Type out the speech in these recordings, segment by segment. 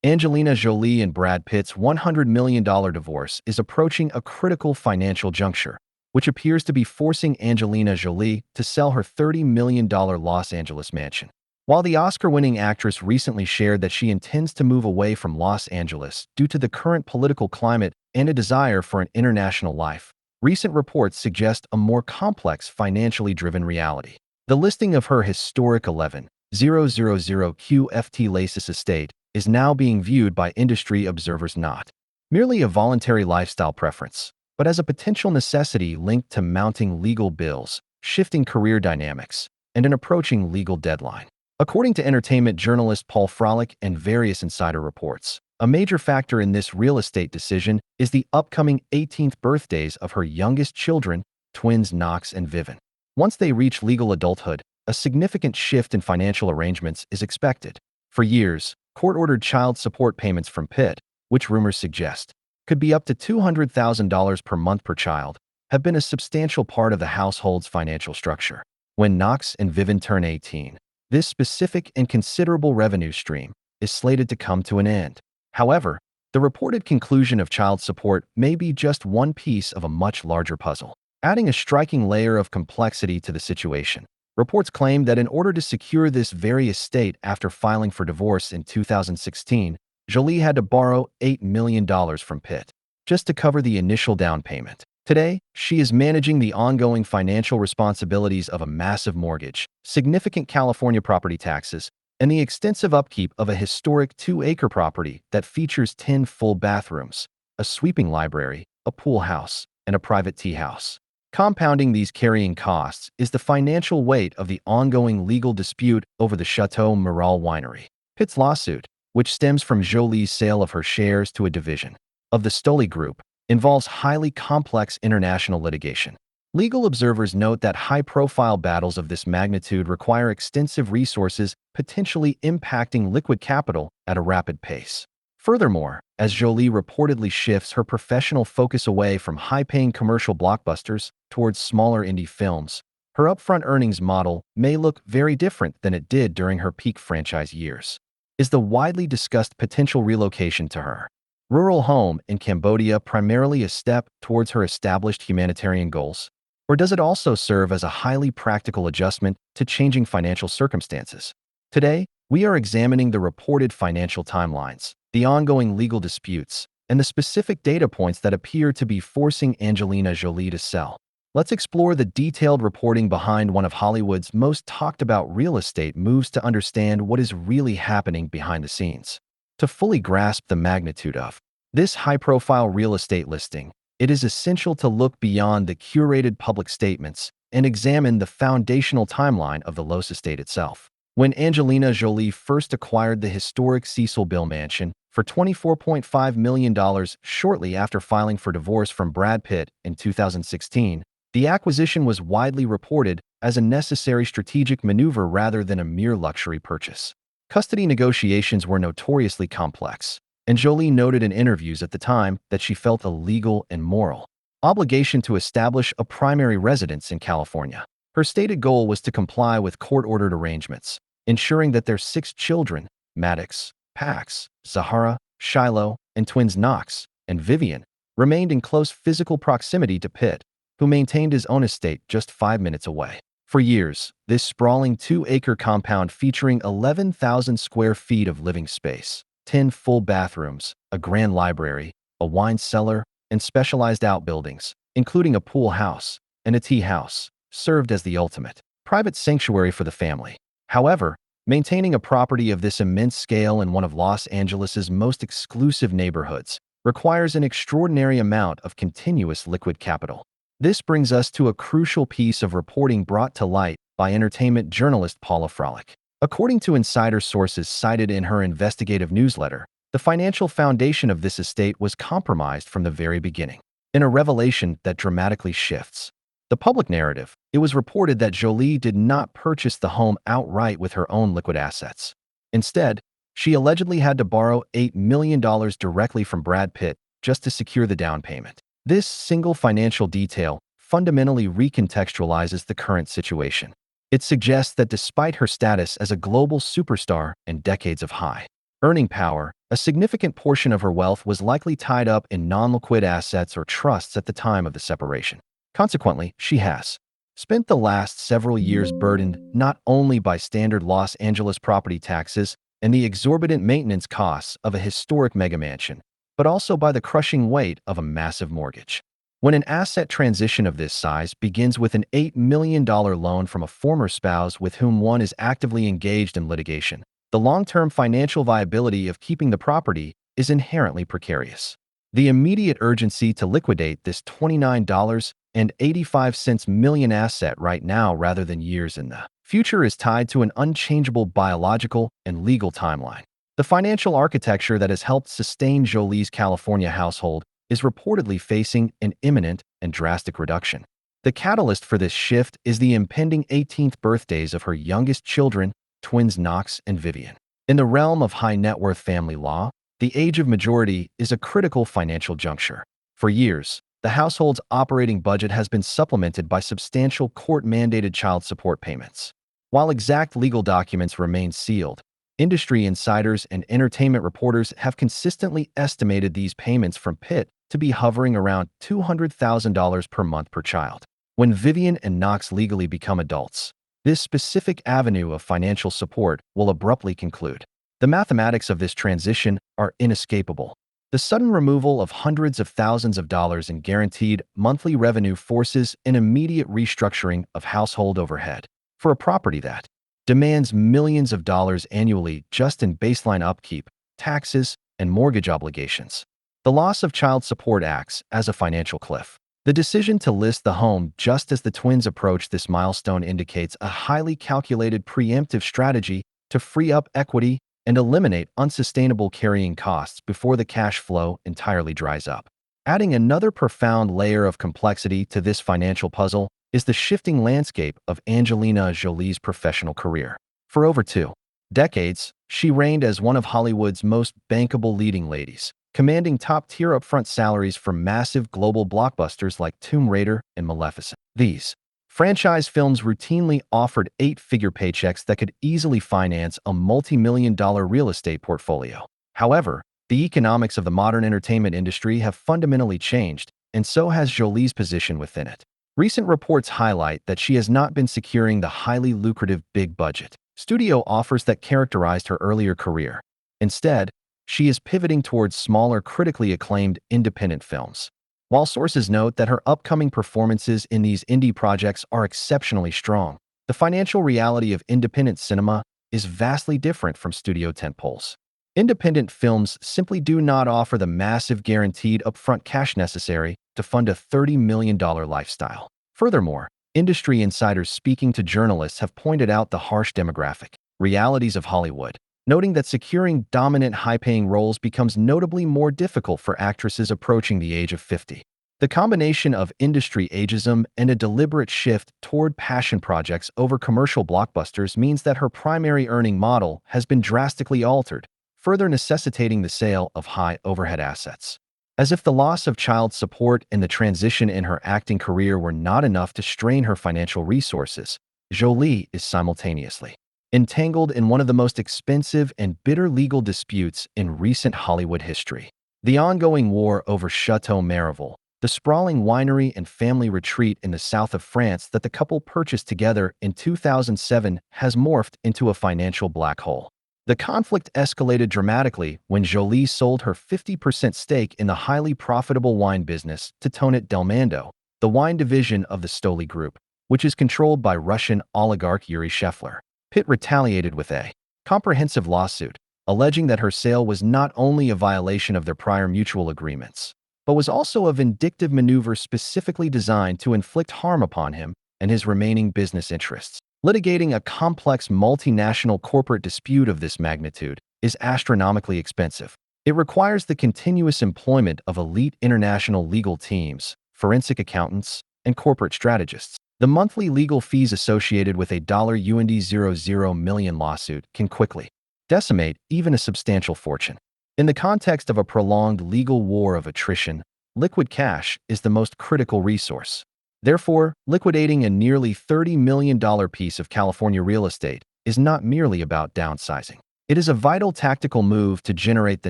Angelina Jolie and Brad Pitt's $100 million divorce is approaching a critical financial juncture, which appears to be forcing Angelina Jolie to sell her $30 million Los Angeles mansion. While the Oscar-winning actress recently shared that she intends to move away from Los Angeles due to the current political climate and a desire for an international life, recent reports suggest a more complex financially driven reality. The listing of her historic 11,000 QFT Lasis estate is now being viewed by industry observers not merely a voluntary lifestyle preference, but as a potential necessity linked to mounting legal bills, shifting career dynamics, and an approaching legal deadline. According to entertainment journalist Paul Froelich and various insider reports, a major factor in this real estate decision is the upcoming 18th birthdays of her youngest children, twins Knox and Vivian. Once they reach legal adulthood, a significant shift in financial arrangements is expected. For years, court-ordered child support payments from Pitt, which rumors suggest could be up to $200,000 per month per child, have been a substantial part of the household's financial structure. When Knox and Vivian turn 18, this specific and considerable revenue stream is slated to come to an end. However, the reported conclusion of child support may be just one piece of a much larger puzzle, adding a striking layer of complexity to the situation. Reports claim that in order to secure this very estate after filing for divorce in 2016, Jolie had to borrow $8 million from Pitt just to cover the initial down payment. Today, she is managing the ongoing financial responsibilities of a massive mortgage, significant California property taxes, and the extensive upkeep of a historic 2-acre property that features 10 full bathrooms, a sweeping library, a pool house, and a private tea house. Compounding these carrying costs is the financial weight of the ongoing legal dispute over the Chateau Moral winery. Pitt's lawsuit, which stems from Jolie's sale of her shares to a division of the Stoli Group, involves highly complex international litigation. Legal observers note that high-profile battles of this magnitude require extensive resources, potentially impacting liquid capital at a rapid pace. Furthermore, as Jolie reportedly shifts her professional focus away from high-paying commercial blockbusters towards smaller indie films, her upfront earnings model may look very different than it did during her peak franchise years. Is the widely discussed potential relocation to her rural home in Cambodia primarily a step towards her established humanitarian goals? Or does it also serve as a highly practical adjustment to changing financial circumstances? Today, we are examining the reported financial timelines, the ongoing legal disputes, and the specific data points that appear to be forcing Angelina Jolie to sell. Let's explore the detailed reporting behind one of Hollywood's most talked about real estate moves to understand what is really happening behind the scenes. To fully grasp the magnitude of this high-profile real estate listing, it is essential to look beyond the curated public statements and examine the foundational timeline of the Los estate itself. When Angelina Jolie first acquired the historic Cecil Bill Mansion for $24.5 million shortly after filing for divorce from Brad Pitt in 2016, the acquisition was widely reported as a necessary strategic maneuver rather than a mere luxury purchase. Custody negotiations were notoriously complex, and Jolie noted in interviews at the time that she felt a legal and moral obligation to establish a primary residence in California. Her stated goal was to comply with court-ordered arrangements, ensuring that their 6 children, Maddox, Pax, Zahara, Shiloh, and twins Knox and Vivian, remained in close physical proximity to Pitt, who maintained his own estate just 5 minutes away. For years, this sprawling 2-acre compound featuring 11,000 square feet of living space, 10 full bathrooms, a grand library, a wine cellar, and specialized outbuildings, including a pool house and a tea house, served as the ultimate private sanctuary for the family. However, maintaining a property of this immense scale in one of Los Angeles's most exclusive neighborhoods requires an extraordinary amount of continuous liquid capital. This brings us to a crucial piece of reporting brought to light by entertainment journalist Paula Froelich. According to insider sources cited in her investigative newsletter, the financial foundation of this estate was compromised from the very beginning. In a revelation that dramatically shifts the public narrative, it was reported that Jolie did not purchase the home outright with her own liquid assets. Instead, she allegedly had to borrow $8 million directly from Brad Pitt just to secure the down payment. This single financial detail fundamentally recontextualizes the current situation. It suggests that despite her status as a global superstar and decades of high earning power. A significant portion of her wealth was likely tied up in non-liquid assets or trusts at the time of the separation. Consequently, she has spent the last several years burdened not only by standard Los Angeles property taxes and the exorbitant maintenance costs of a historic megamansion, but also by the crushing weight of a massive mortgage. When an asset transition of this size begins with an $8 million loan from a former spouse with whom one is actively engaged in litigation, the long-term financial viability of keeping the property is inherently precarious. The immediate urgency to liquidate this $29.85 million asset right now rather than years in the future is tied to an unchangeable biological and legal timeline. The financial architecture that has helped sustain Jolie's California household is reportedly facing an imminent and drastic reduction. The catalyst for this shift is the impending 18th birthdays of her youngest children, twins Knox and Vivian. In the realm of high net worth family law, the age of majority is a critical financial juncture. For years, the household's operating budget has been supplemented by substantial court-mandated child support payments. While exact legal documents remain sealed, industry insiders and entertainment reporters have consistently estimated these payments from Pitt to be hovering around $200,000 per month per child. When Vivian and Knox legally become adults, this specific avenue of financial support will abruptly conclude. The mathematics of this transition are inescapable. The sudden removal of hundreds of thousands of dollars in guaranteed monthly revenue forces an immediate restructuring of household overhead. For a property that demands millions of dollars annually just in baseline upkeep, taxes, and mortgage obligations, the loss of child support acts as a financial cliff. The decision to list the home just as the twins approach this milestone indicates a highly calculated preemptive strategy to free up equity and eliminate unsustainable carrying costs before the cash flow entirely dries up. Adding another profound layer of complexity to this financial puzzle is the shifting landscape of Angelina Jolie's professional career. For over 2 decades, she reigned as one of Hollywood's most bankable leading ladies, commanding top-tier upfront salaries for massive global blockbusters like Tomb Raider and Maleficent. These franchise films routinely offered 8-figure paychecks that could easily finance a multi-million-dollar real estate portfolio. However, the economics of the modern entertainment industry have fundamentally changed, and so has Jolie's position within it. Recent reports highlight that she has not been securing the highly lucrative big-budget studio offers that characterized her earlier career. Instead, she is pivoting towards smaller, critically acclaimed independent films. While sources note that her upcoming performances in these indie projects are exceptionally strong, the financial reality of independent cinema is vastly different from studio tentpoles. Independent films simply do not offer the massive guaranteed upfront cash necessary to fund a $30 million lifestyle. Furthermore, industry insiders speaking to journalists have pointed out the harsh demographic realities of Hollywood, noting that securing dominant high-paying roles becomes notably more difficult for actresses approaching the age of 50. The combination of industry ageism and a deliberate shift toward passion projects over commercial blockbusters means that her primary earning model has been drastically altered, further necessitating the sale of high-overhead assets. As if the loss of child support and the transition in her acting career were not enough to strain her financial resources, Jolie is simultaneously entangled in one of the most expensive and bitter legal disputes in recent Hollywood history. The ongoing war over Chateau Miraval, the sprawling winery and family retreat in the south of France that the couple purchased together in 2007, has morphed into a financial black hole. The conflict escalated dramatically when Jolie sold her 50% stake in the highly profitable wine business to Tonnet Delmando, the wine division of the Stoli Group, which is controlled by Russian oligarch Yuri Shefler. Pitt retaliated with a comprehensive lawsuit, alleging that her sale was not only a violation of their prior mutual agreements, but was also a vindictive maneuver specifically designed to inflict harm upon him and his remaining business interests. Litigating a complex multinational corporate dispute of this magnitude is astronomically expensive. It requires the continuous employment of elite international legal teams, forensic accountants, and corporate strategists. The monthly legal fees associated with a $00 million lawsuit can quickly decimate even a substantial fortune. In the context of a prolonged legal war of attrition, liquid cash is the most critical resource. Therefore, liquidating a nearly $30 million piece of California real estate is not merely about downsizing. It is a vital tactical move to generate the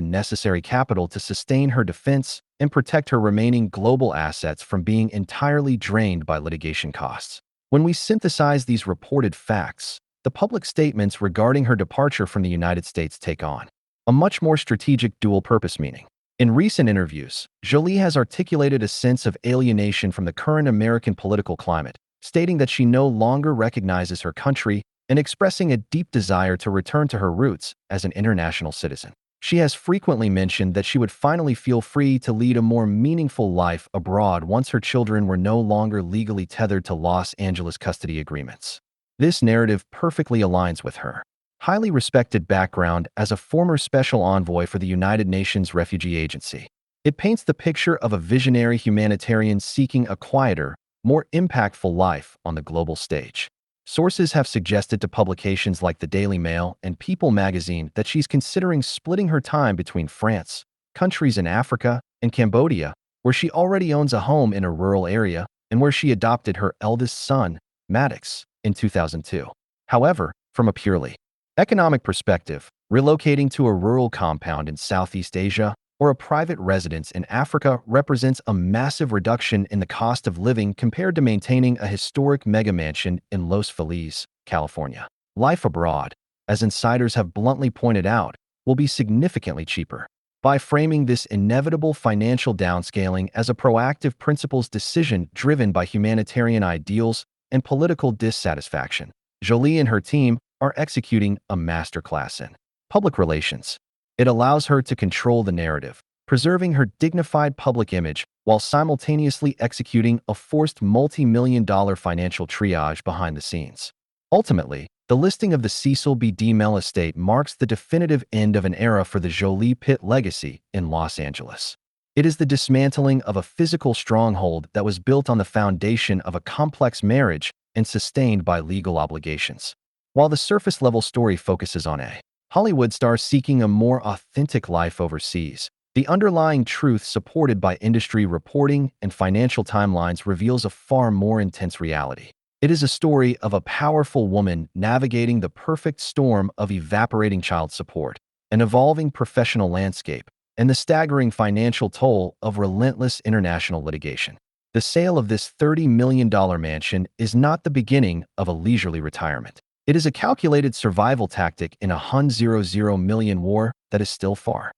necessary capital to sustain her defense and protect her remaining global assets from being entirely drained by litigation costs. When we synthesize these reported facts, the public statements regarding her departure from the United States take on a much more strategic dual-purpose meaning. In recent interviews, Jolie has articulated a sense of alienation from the current American political climate, stating that she no longer recognizes her country and expressing a deep desire to return to her roots as an international citizen. She has frequently mentioned that she would finally feel free to lead a more meaningful life abroad once her children were no longer legally tethered to Los Angeles custody agreements. This narrative perfectly aligns with her highly respected background as a former special envoy for the United Nations Refugee Agency. It paints the picture of a visionary humanitarian seeking a quieter, more impactful life on the global stage. Sources have suggested to publications like the Daily Mail and People magazine that she's considering splitting her time between France, countries in Africa, and Cambodia, where she already owns a home in a rural area and where she adopted her eldest son, Maddox, in 2002. However, from a purely economic perspective, relocating to a rural compound in Southeast Asia or a private residence in Africa represents a massive reduction in the cost of living compared to maintaining a historic mega mansion in Los Feliz, California. Life abroad, as insiders have bluntly pointed out, will be significantly cheaper. By framing this inevitable financial downscaling as a proactive principles decision driven by humanitarian ideals and political dissatisfaction, Jolie and her team are executing a masterclass in public relations. It allows her to control the narrative, preserving her dignified public image while simultaneously executing a forced multi-million-dollar financial triage behind the scenes. Ultimately, the listing of the Cecil B. DeMille estate marks the definitive end of an era for the Jolie Pitt legacy in Los Angeles. It is the dismantling of a physical stronghold that was built on the foundation of a complex marriage and sustained by legal obligations. While the surface-level story focuses on a Hollywood star seeking a more authentic life overseas, the underlying truth supported by industry reporting and financial timelines reveals a far more intense reality. It is a story of a powerful woman navigating the perfect storm of evaporating child support, an evolving professional landscape, and the staggering financial toll of relentless international litigation. The sale of this $30 million mansion is not the beginning of a leisurely retirement. It is a calculated survival tactic in a $100 million war that is still far